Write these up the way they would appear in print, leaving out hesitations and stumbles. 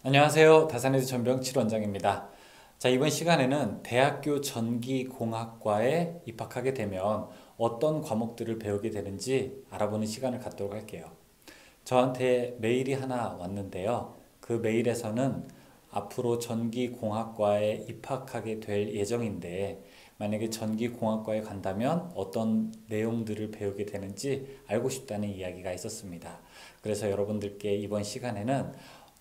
안녕하세요. 다산에서 전병칠 원장입니다. 자, 이번 시간에는 대학교 전기공학과에 입학하게 되면 어떤 과목들을 배우게 되는지 알아보는 시간을 갖도록 할게요. 저한테 메일이 하나 왔는데요. 그 메일에서는 앞으로 전기공학과에 입학하게 될 예정인데 만약에 전기공학과에 간다면 어떤 내용들을 배우게 되는지 알고 싶다는 이야기가 있었습니다. 그래서 여러분들께 이번 시간에는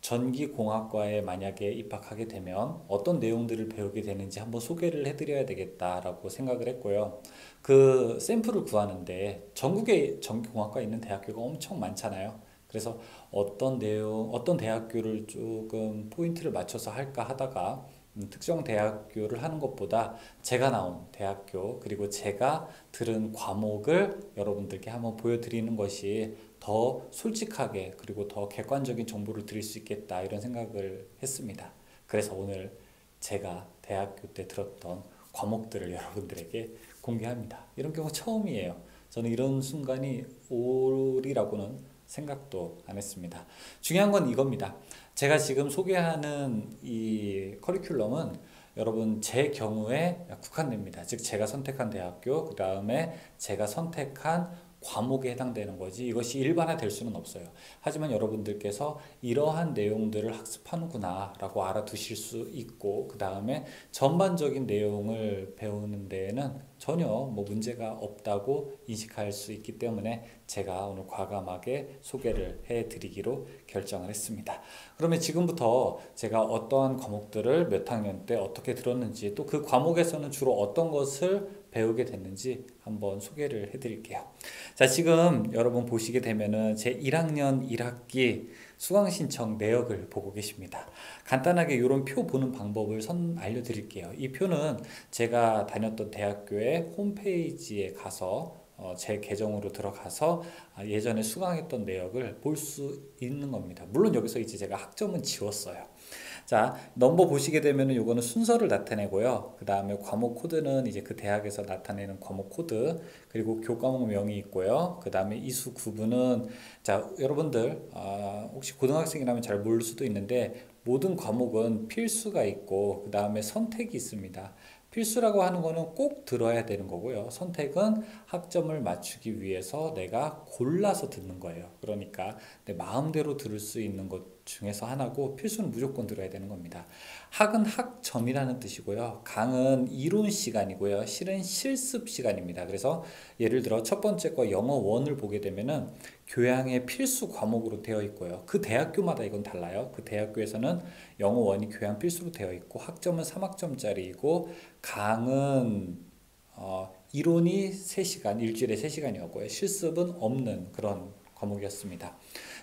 전기공학과에 만약에 입학하게 되면 어떤 내용들을 배우게 되는지 한번 소개를 해드려야 되겠다라고 생각을 했고요. 그 샘플을 구하는데 전국에 전기공학과 있는 대학교가 엄청 많잖아요. 그래서 어떤 내용, 어떤 대학교를 조금 포인트를 맞춰서 할까 하다가 특정 대학교를 하는 것보다 제가 나온 대학교 그리고 제가 들은 과목을 여러분들께 한번 보여드리는 것이 더 솔직하게 그리고 더 객관적인 정보를 드릴 수 있겠다 이런 생각을 했습니다. 그래서 오늘 제가 대학교 때 들었던 과목들을 여러분들에게 공개합니다. 이런 경우 처음이에요. 저는 이런 순간이 올이라고는 생각도 안 했습니다. 중요한 건 이겁니다. 제가 지금 소개하는 이 커리큘럼은 여러분 제 경우에 국한됩니다. 즉 제가 선택한 대학교, 그 다음에 제가 선택한 과목에 해당되는 거지 이것이 일반화될 수는 없어요. 하지만 여러분들께서 이러한 내용들을 학습하는구나 라고 알아두실 수 있고 그 다음에 전반적인 내용을 배우는 데에는 전혀 뭐 문제가 없다고 인식할 수 있기 때문에 제가 오늘 과감하게 소개를 해드리기로 결정을 했습니다. 그러면 지금부터 제가 어떠한 과목들을 몇 학년 때 어떻게 들었는지 또 그 과목에서는 주로 어떤 것을 배우게 됐는지 한번 소개를 해드릴게요. 자, 지금 여러분 보시게 되면은 제 1학년 1학기 수강 신청 내역을 보고 계십니다. 간단하게 이런 표 보는 방법을 알려드릴게요. 이 표는 제가 다녔던 대학교의 홈페이지에 가서 제 계정으로 들어가서 예전에 수강했던 내역을 볼 수 있는 겁니다. 물론 여기서 이제 제가 학점은 지웠어요. 자, 넘버 보시게 되면은 요거는 순서를 나타내고요. 그 다음에 과목 코드는 이제 그 대학에서 나타내는 과목 코드, 그리고 교과목명이 있고요. 그 다음에 이수 구분은, 자, 여러분들, 혹시 고등학생이라면 잘 모를 수도 있는데, 모든 과목은 필수가 있고, 그 다음에 선택이 있습니다. 필수라고 하는 거는 꼭 들어야 되는 거고요. 선택은 학점을 맞추기 위해서 내가 골라서 듣는 거예요. 그러니까 내 마음대로 들을 수 있는 것 중에서 하나고 필수는 무조건 들어야 되는 겁니다. 학은 학점이라는 뜻이고요. 강은 이론 시간이고요. 실은 실습 시간입니다. 그래서 예를 들어 첫 번째 거 영어 원을 보게 되면은 교양의 필수 과목으로 되어 있고요. 그 대학교마다 이건 달라요. 그 대학교에서는 영어 원이 교양 필수로 되어 있고 학점은 3학점짜리이고 강은 이론이 3시간, 일주일에 3시간이었고요. 실습은 없는 그런 과목이었습니다.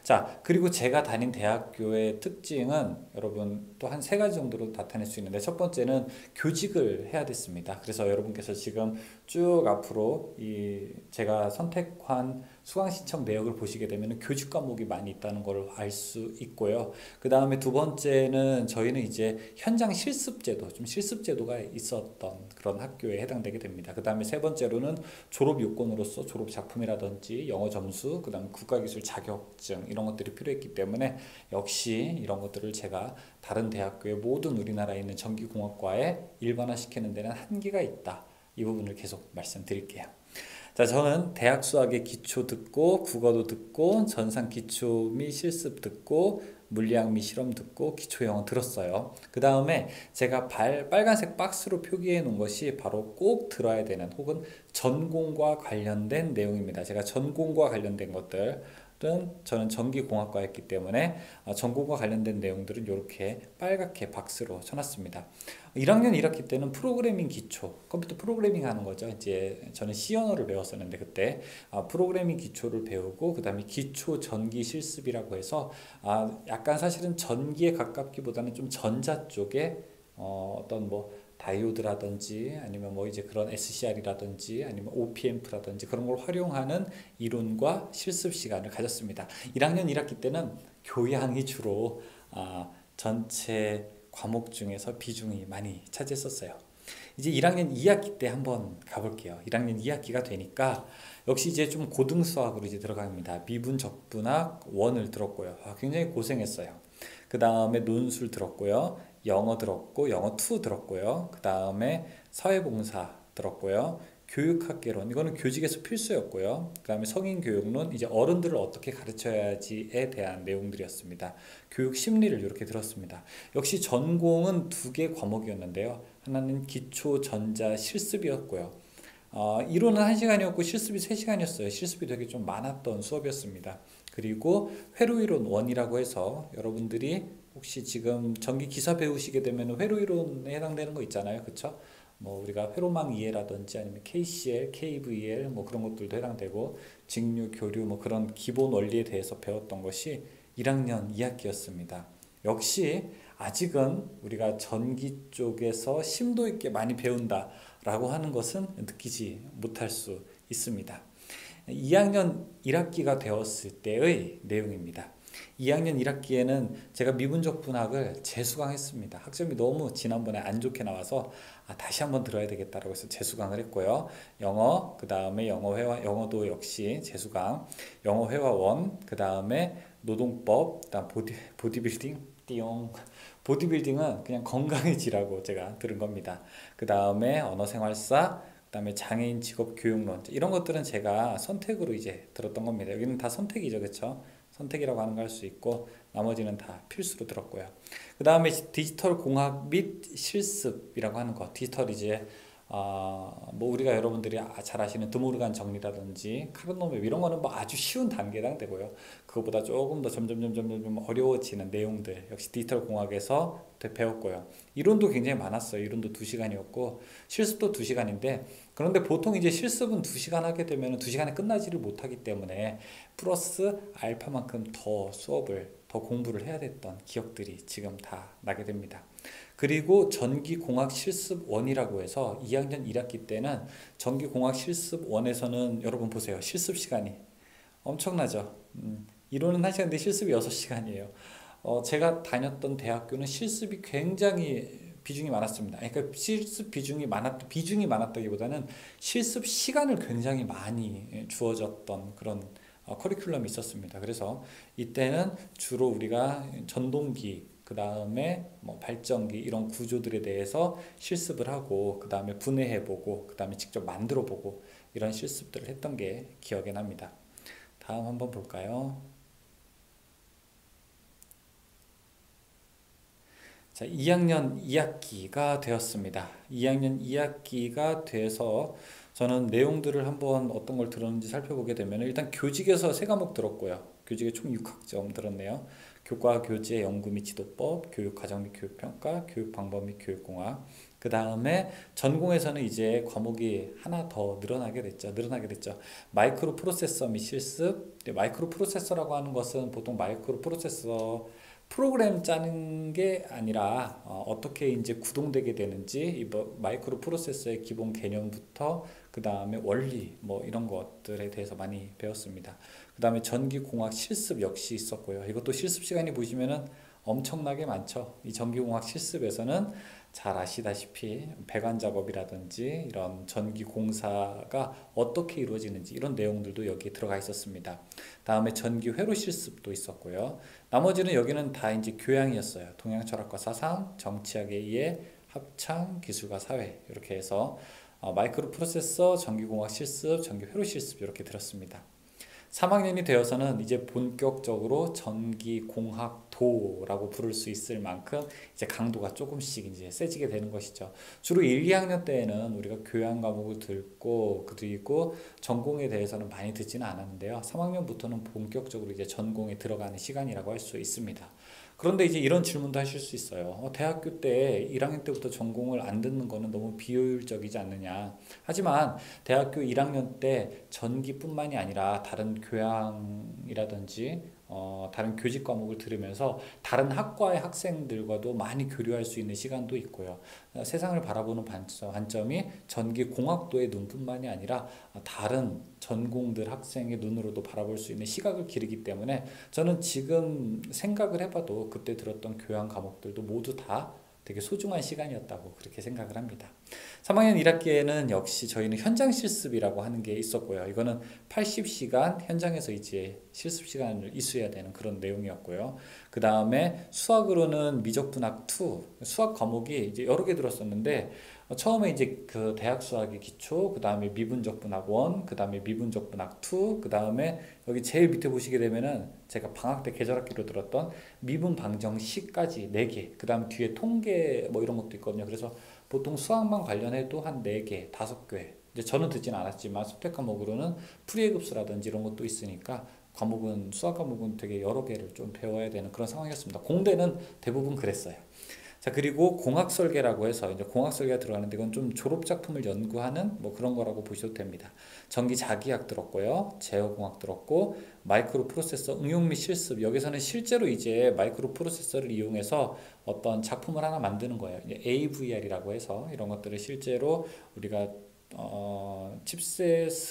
자, 그리고 제가 다닌 대학교의 특징은 여러분 또 한 세 가지 정도로 나타낼 수 있는데 첫 번째는 교직을 해야 됐습니다. 그래서 여러분께서 지금 쭉 앞으로 이 제가 선택한 수강 신청 내역을 보시게 되면 교직 과목이 많이 있다는 걸 알 수 있고요. 그 다음에 두 번째는 저희는 이제 현장 실습 제도, 좀 실습 제도가 있었던 그런 학교에 해당되게 됩니다. 그 다음에 세 번째로는 졸업 요건으로서 졸업 작품이라든지 영어 점수, 그 다음에 국가기술 자격증 이런 것들이 필요했기 때문에 역시 이런 것들을 제가 다른 대학교의 모든 우리나라에 있는 전기공학과에 일반화시키는 데는 한계가 있다. 이 부분을 계속 말씀드릴게요. 자, 저는 대학 수학의 기초 듣고 국어도 듣고 전산 기초 및 실습 듣고 물리학 및 실험 듣고 기초 영어 들었어요. 그 다음에 제가 빨간색 박스로 표기해 놓은 것이 바로 꼭 들어야 되는 혹은 전공과 관련된 내용입니다. 제가 전공과 관련된 것들 저는 전기공학과였기 때문에 전공과 관련된 내용들은 이렇게 빨갛게 박스로 쳐놨습니다. 1학년 1학기 때는 프로그래밍 기초, 컴퓨터 프로그래밍 하는 거죠. 이제 저는 C 언어를 배웠었는데 그때 프로그래밍 기초를 배우고 그 다음에 기초 전기 실습이라고 해서 약간 사실은 전기에 가깝기보다는 좀 전자 쪽에 어떤 뭐 다이오드라든지 아니면 뭐 이제 그런 SCR이라든지 아니면 OPM프라든지 그런 걸 활용하는 이론과 실습 시간을 가졌습니다. 1학년 1학기 때는 교양이 주로 전체 과목 중에서 비중이 많이 차지했었어요. 이제 1학년 2학기 때 한번 가볼게요. 1학년 2학기가 되니까 역시 이제 좀 고등 수학으로 이제 들어갑니다. 미분 적분학 원을 들었고요. 굉장히 고생했어요. 그 다음에 논술 들었고요. 영어 들었고 영어 2 들었고요. 그 다음에 사회봉사 들었고요. 교육학개론 이거는 교직에서 필수였고요. 그 다음에 성인교육론 이제 어른들을 어떻게 가르쳐야지에 대한 내용들이었습니다. 교육심리를 이렇게 들었습니다. 역시 전공은 두 개 과목이었는데요. 하나는 기초전자 실습이었고요. 이론은 1시간이었고 실습이 3시간이었어요. 실습이 되게 좀 많았던 수업이었습니다. 그리고 회로이론 원이라고 해서 여러분들이 혹시 지금 전기 기사 배우시게 되면 회로이론에 해당되는 거 있잖아요. 그쵸? 뭐 우리가 회로망 이해라든지 아니면 KCL, KVL 뭐 그런 것들도 해당되고 직류, 교류 뭐 그런 기본 원리에 대해서 배웠던 것이 1학년 2학기였습니다. 역시 아직은 우리가 전기 쪽에서 심도 있게 많이 배운다라고 하는 것은 느끼지 못할 수 있습니다. 2학년 1학기가 되었을 때의 내용입니다. 2학년 1학기에는 제가 미분적분학을 재수강했습니다. 학점이 너무 지난번에 안 좋게 나와서 다시 한번 들어야 되겠다라고 해서 재수강을 했고요. 영어, 그 다음에 영어회화, 영어도 역시 재수강, 영어회화 원, 그 다음에 노동법, 그 다음 보디빌딩, 띠용. 보디빌딩은 그냥 건강해지라고 제가 들은 겁니다. 그 다음에 언어생활사, 그 다음에 장애인 직업교육론 이런 것들은 제가 선택으로 이제 들었던 겁니다. 여기는 다 선택이죠, 그렇죠? 선택이라고 하는 거 할 수 있고 나머지는 다 필수로 들었고요. 그 다음에 디지털 공학 및 실습이라고 하는 거. 디지털 이제 뭐 우리가 여러분들이 잘 아시는 드모르간 정리라든지 카르노맵 이런 거는 뭐 아주 쉬운 단계에 해당되고요. 그거보다 조금 더 점점 어려워지는 내용들 역시 디지털 공학에서 배웠고요. 이론도 굉장히 많았어요. 이론도 2시간이었고 실습도 2시간인데 그런데 보통 이제 실습은 2시간 하게 되면 2시간에 끝나지를 못하기 때문에 플러스 알파만큼 더 수업을 더 공부를 해야 됐던 기억들이 지금 다 나게 됩니다. 그리고 전기공학 실습 1이라고 해서 2학년 1학기 때는 전기공학 실습 1에서는 여러분 보세요. 실습 시간이 엄청나죠. 이론은 1시간인데 실습이 6시간이에요. 제가 다녔던 대학교는 실습이 굉장히 비중이 많았습니다. 그러니까 실습 비중이 많았다기보다는 실습 시간을 굉장히 많이 주어졌던 그런 커리큘럼이 있었습니다. 그래서 이때는 주로 우리가 전동기, 그 다음에 뭐 발전기 이런 구조들에 대해서 실습을 하고 그 다음에 분해해보고 그 다음에 직접 만들어보고 이런 실습들을 했던 게 기억에 납니다. 다음 한번 볼까요? 자, 2학년 2학기가 되었습니다. 2학년 2학기가 돼서 저는 내용들을 한번 어떤 걸 들었는지 살펴보게 되면 일단 교직에서 3과목 들었고요. 교직에 총 6학점 들었네요. 교과, 교재, 연구 및 지도법, 교육 과정 및 교육평가, 교육 방법 및 교육공학. 그 다음에 전공에서는 이제 과목이 하나 더 늘어나게 됐죠. 마이크로 프로세서 및 실습. 마이크로 프로세서라고 하는 것은 보통 마이크로 프로세서 프로그램 짜는 게 아니라 어떻게 이제 구동되게 되는지 이 마이크로 프로세서의 기본 개념부터 그 다음에 원리 뭐 이런 것들에 대해서 많이 배웠습니다. 그 다음에 전기공학 실습 역시 있었고요. 이것도 실습 시간이 보시면은 엄청나게 많죠. 이 전기공학 실습에서는 잘 아시다시피 배관 작업이라든지 이런 전기 공사가 어떻게 이루어지는지 이런 내용들도 여기에 들어가 있었습니다. 다음에 전기 회로 실습도 있었고요. 나머지는 여기는 다 이제 교양이었어요. 동양 철학과 사상, 정치학에 의해 합창, 기술과 사회 이렇게 해서 마이크로 프로세서, 전기공학 실습, 전기 회로 실습 이렇게 들었습니다. 3학년이 되어서는 이제 본격적으로 전기공학도라고 부를 수 있을 만큼 이제 강도가 조금씩 이제 세지게 되는 것이죠. 주로 1, 2학년 때에는 우리가 교양 과목을 듣고 그리고 전공에 대해서는 많이 듣지는 않았는데요. 3학년부터는 본격적으로 이제 전공에 들어가는 시간이라고 할 수 있습니다. 그런데 이제 이런 질문도 하실 수 있어요. 대학교 때 1학년 때부터 전공을 안 듣는 거는 너무 비효율적이지 않느냐. 하지만 대학교 1학년 때 전기뿐만이 아니라 다른 교양이라든지 다른 교직 과목을 들으면서 다른 학과의 학생들과도 많이 교류할 수 있는 시간도 있고요. 세상을 바라보는 관점이 전기공학도의 눈뿐만이 아니라 다른 전공들 학생의 눈으로도 바라볼 수 있는 시각을 기르기 때문에 저는 지금 생각을 해봐도 그때 들었던 교양 과목들도 모두 다 되게 소중한 시간이었다고 그렇게 생각을 합니다. 3학년 1학기에는 역시 저희는 현장 실습이라고 하는 게 있었고요. 이거는 80시간 현장에서 이제 실습 시간을 이수해야 되는 그런 내용이었고요. 그 다음에 수학으로는 미적분학 2, 수학 과목이 이제 여러 개 들었었는데 처음에 이제 그 대학 수학의 기초, 그 다음에 미분적분학 1, 그 다음에 미분적분학 2, 그 다음에 여기 제일 밑에 보시게 되면은 제가 방학 때 계절학기로 들었던 미분 방정식까지 4개, 그 다음 뒤에 통계 뭐 이런 것도 있거든요. 그래서 보통 수학만 관련해도 한 4개, 5개. 이제 저는 듣진 않았지만 수택 과목으로는 프리회급수라든지 이런 것도 있으니까 과목은 수학 과목은 되게 여러 개를 좀 배워야 되는 그런 상황이었습니다. 공대는 대부분 그랬어요. 자, 그리고 공학 설계라고 해서 이제 공학 설계가 들어가는데 이건 좀 졸업 작품을 연구하는 뭐 그런 거라고 보셔도 됩니다. 전기 자기학 들었고요. 제어공학 들었고 마이크로 프로세서 응용 및 실습. 여기서는 실제로 이제 마이크로 프로세서를 이용해서 어떤 작품을 하나 만드는 거예요. 이제 AVR이라고 해서 이런 것들을 실제로 우리가 칩셋으로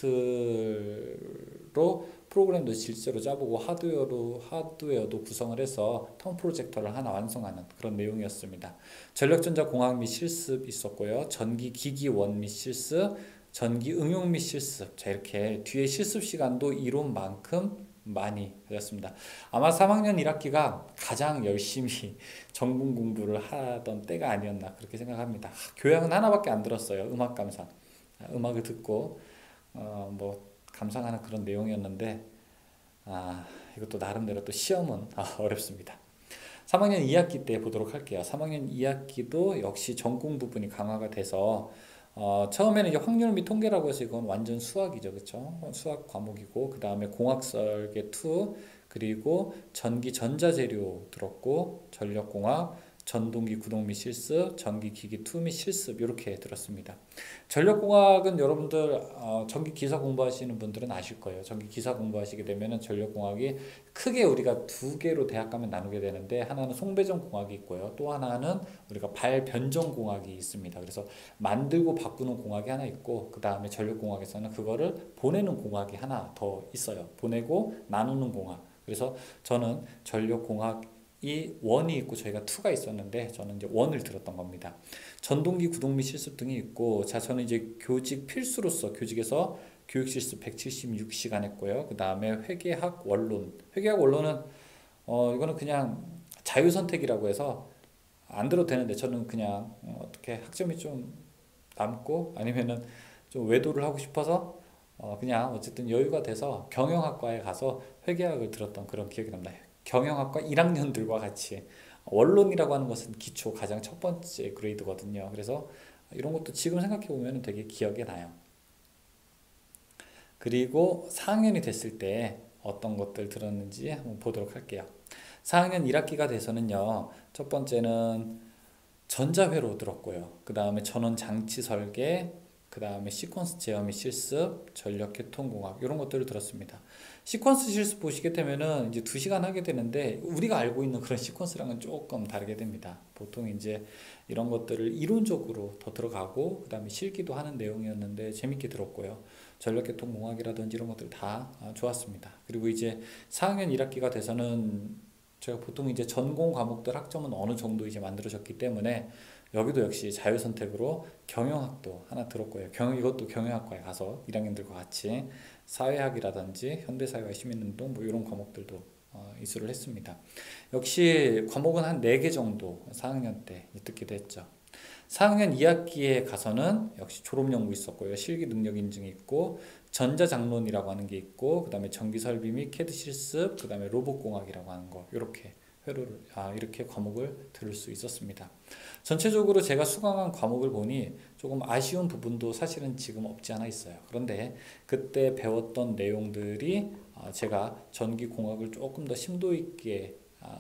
프로그램도 실제로 짜보고 하드웨어도 구성을 해서 텀 프로젝터를 하나 완성하는 그런 내용이었습니다. 전력전자공학 및 실습 있었고요. 전기기기 원 및 실습, 전기 응용 및 실습. 자, 이렇게 뒤에 실습 시간도 이론만큼 많이 가졌습니다. 아마 3학년 1학기가 가장 열심히 전공 공부를 하던 때가 아니었나 그렇게 생각합니다. 교양은 하나밖에 안 들었어요. 음악 감상. 음악을 듣고 뭐 감상하는 그런 내용이었는데 이것도 나름대로 또 시험은 어렵습니다. 3학년 2학기 때 보도록 할게요. 3학년 2학기도 역시 전공 부분이 강화가 돼서 처음에는 이제 확률 및 통계라고 해서 이건 완전 수학이죠, 그렇죠? 수학 과목이고 그 다음에 공학 설계 2 그리고 전기 전자재료 들었고 전력공학 전동기 구동 및 실습, 전기기기 2 및 실습 이렇게 들었습니다. 전력공학은 여러분들 전기기사 공부하시는 분들은 아실 거예요. 전기기사 공부하시게 되면은 전력공학이 크게 우리가 두 개로 대학 가면 나누게 되는데 하나는 송배전 공학이 있고요. 또 하나는 우리가 발변정 공학이 있습니다. 그래서 만들고 바꾸는 공학이 하나 있고 그 다음에 전력공학에서는 그거를 보내는 공학이 하나 더 있어요. 보내고 나누는 공학. 그래서 저는 전력공학 이 원이 있고 저희가 2가 있었는데 저는 이제 원을 들었던 겁니다. 전동기 구동 및 실습 등이 있고 자 저는 이제 교직 필수로서 교직에서 교육 실습 176시간 했고요. 그 다음에 회계학 원론. 회계학 원론은 이거는 그냥 자유 선택이라고 해서 안 들어도 되는데 저는 그냥 어떻게 학점이 좀 남고 아니면은 좀 외도를 하고 싶어서 그냥 어쨌든 여유가 돼서 경영학과에 가서 회계학을 들었던 그런 기억이 납니다. 경영학과 1학년들과 같이 원론이라고 하는 것은 기초 가장 첫 번째 그레이드거든요. 그래서 이런 것도 지금 생각해 보면 되게 기억에 나요. 그리고 4학년이 됐을 때 어떤 것들 들었는지 한번 보도록 할게요. 4학년 1학기가 돼서는요. 첫 번째는 전자회로 들었고요. 그 다음에 전원 장치 설계, 그 다음에 시퀀스 제어 및 실습, 전력 계통공학 이런 것들을 들었습니다. 시퀀스 실습 보시게 되면은 이제 2시간 하게 되는데 우리가 알고 있는 그런 시퀀스랑은 조금 다르게 됩니다. 보통 이제 이런 것들을 이론적으로 더 들어가고 그 다음에 실기도 하는 내용이었는데 재밌게 들었고요. 전력 계통공학이라든지 이런 것들 다 좋았습니다. 그리고 이제 4학년 1학기가 돼서는 제가 보통 이제 전공 과목들 학점은 어느 정도 이제 만들어졌기 때문에 여기도 역시 자유선택으로 경영학도 하나 들었고요. 이것도 경영학과에 가서 1학년들과 같이 사회학이라든지 현대사회와 시민운동 뭐 이런 과목들도 이수를 했습니다. 역시 과목은 한 4개 정도 4학년 때 듣기도 했죠. 4학년 2학기에 가서는 역시 졸업연구 있었고요. 실기 능력 인증이 있고 전자장론이라고 하는 게 있고 그 다음에 전기설비 및 캐드 실습 그 다음에 로봇공학이라고 하는 거 이렇게 회로를 이렇게 과목을 들을 수 있었습니다. 전체적으로 제가 수강한 과목을 보니 조금 아쉬운 부분도 사실은 지금 없지 않아 있어요. 그런데 그때 배웠던 내용들이 제가 전기공학을 조금 더 심도 있게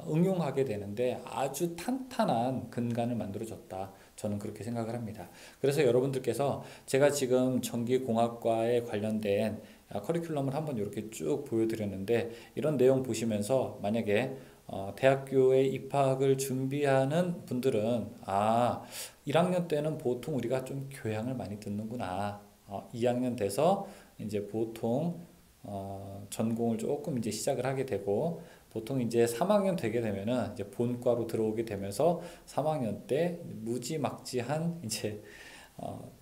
응용하게 되는데 아주 탄탄한 근간을 만들어줬다. 저는 그렇게 생각을 합니다. 그래서 여러분들께서 제가 지금 전기공학과에 관련된 커리큘럼을 한번 이렇게 쭉 보여드렸는데 이런 내용 보시면서 만약에 대학교에 입학을 준비하는 분들은 1학년 때는 보통 우리가 좀 교양을 많이 듣는구나. 2학년 돼서 이제 보통 전공을 조금 이제 시작을 하게 되고, 보통 이제 3학년 되게 되면은 이제 본과로 들어오게 되면서 3학년 때 무지막지한 이제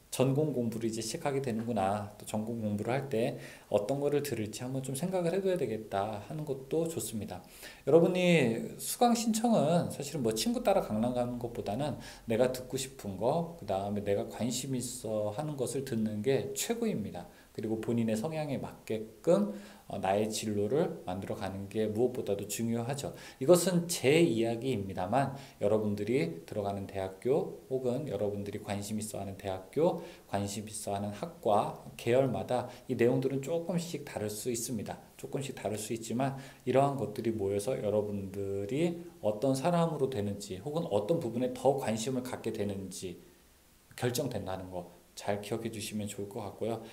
전공 공부를 이제 시작하게 되는구나. 또 전공 공부를 할 때 어떤 거를 들을지 한번 좀 생각을 해둬야 되겠다 하는 것도 좋습니다. 여러분이 수강 신청은 사실은 뭐 친구 따라 강남 가는 것보다는 내가 듣고 싶은 거, 그 다음에 내가 관심 있어 하는 것을 듣는 게 최고입니다. 그리고 본인의 성향에 맞게끔 나의 진로를 만들어 가는 게 무엇보다도 중요하죠. 이것은 제 이야기입니다만, 여러분들이 들어가는 대학교 혹은 여러분들이 관심 있어 하는 대학교, 관심 있어 하는 학과, 계열마다 이 내용들은 조금씩 다를 수 있습니다. 조금씩 다를 수 있지만, 이러한 것들이 모여서 여러분들이 어떤 사람으로 되는지 혹은 어떤 부분에 더 관심을 갖게 되는지 결정된다는 거 잘 기억해 주시면 좋을 것 같고요.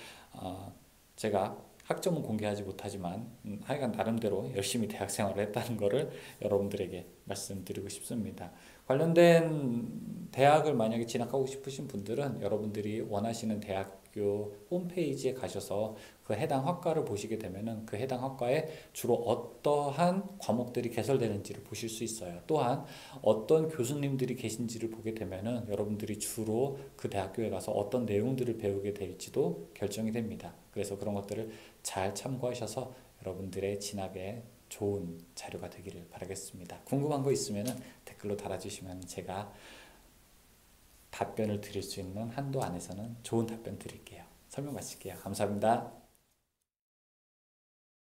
제가 학점은 공개하지 못하지만 하여간 나름대로 열심히 대학 생활을 했다는 거를 여러분들에게 말씀드리고 싶습니다. 관련된 대학을 만약에 진학하고 싶으신 분들은 여러분들이 원하시는 대학교 홈페이지에 가셔서 그 해당 학과를 보시게 되면은 그 해당 학과에 주로 어떠한 과목들이 개설되는지를 보실 수 있어요. 또한 어떤 교수님들이 계신지를 보게 되면은 여러분들이 주로 그 대학교에 가서 어떤 내용들을 배우게 될지도 결정이 됩니다. 그래서 그런 것들을 잘 참고하셔서 여러분들의 진학에 좋은 자료가 되기를 바라겠습니다. 궁금한 거 있으면 댓글로 달아주시면 제가 답변을 드릴 수 있는 한도 안에서는 좋은 답변 드릴게요. 설명 마칠게요. 감사합니다.